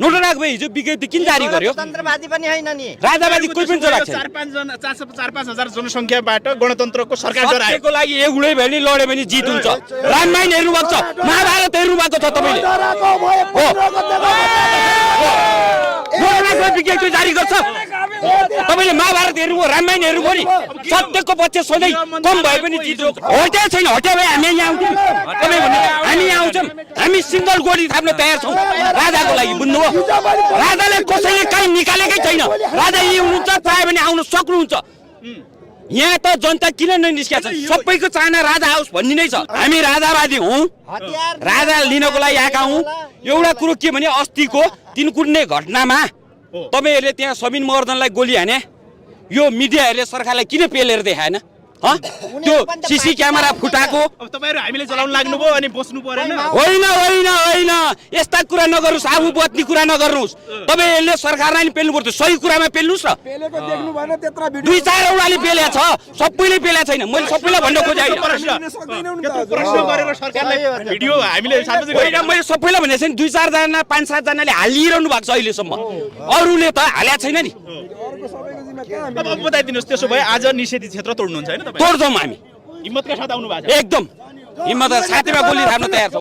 नोटराग भाइ हिजो विज्ञप्ति किन जारी गर्यो गणतन्त्रवादी पनि हैन नि राजावादी कोही पनि चलाएको छैन 4-5 जनसङ्ख्याबाट गणतन्त्रको सरकार गरायो सत्यको लागि एगुलै भयो भने लड्यो भने जित हुन्छ रामायण हेर्नु भएको छ महाभारत हेर्नु भएको छ तपाईँले विज्ञप्ति जारी गर्छ तपाईँले महाभारत हेर्नुभयो रामायण हेर्नुभयो नि सत्यको पक्ष सधैँ कम भए पनि जित हुन्छ हट्या छैन हट्या भए हामी यहाँ आउँछौँ तपाईँ भन्नु हामी यहाँ आउँछौँ हामी सिङ्गल गोली थाप्न तयार छौँ राजाको लागि बुझ्नुभयो राजाले कसैले काहीँ निकालेकै छैन राजा यही हुनुहुन्छ चाह्यो भने आउन सक्नुहुन्छ यहाँ त जनता किन ननिस्किएको छ सबैको चाहना राजा आओस् भन्ने नै छ हामी राजावादी हौँ राजा लिनको लागि आएका हौँ एउटा कुरो के भने अस्तिको तिनकुन्ने घटनामा तपाईँहरूले त्यहाँ सबिन महर्जनलाई गोली हाने यो मिडियाहरूले सरकारलाई किन पेलेर देखाएन त्यो सीसी क्यामेरा फुटाको अब तपाईहरु हामीले चलाउन लाग्नुभयो अनि बस्नु परेन होइन होइन होइन यस्ता कुरा नगर्नुस् आफू बत्ने कुरा नगर्नुस् तपाईहरुले सरकारलाई नि पेल्नु पर्छ सही कुरामा पेल्नुस् र पेलेको देख्नु भएन त्यत्रा भिडियो दुई चार औडाले पेल्या छ सबैले पेल्या छैन मैले सबैलाई भन्न खोजेँ प्रश्न गरेर सरकारलाई भिडियो हामीले सार्वजनिक होइन मैले सबैलाई भनेको छैन दुई चार जना 5-7 जनाले हालिरहनु भएको छ अहिलेसम्म अरूले त हाल्या छैन नि अब बताइदिनुस् त्यसो भए आज निषेधित क्षेत्र तोड्नुहुन्छ हैन तपाईँ तोड्छौँ हामी हिम्मतका साथ आउनु भएको छ एकदम हिम्मत साथीमा गोली थाप्न तयार छ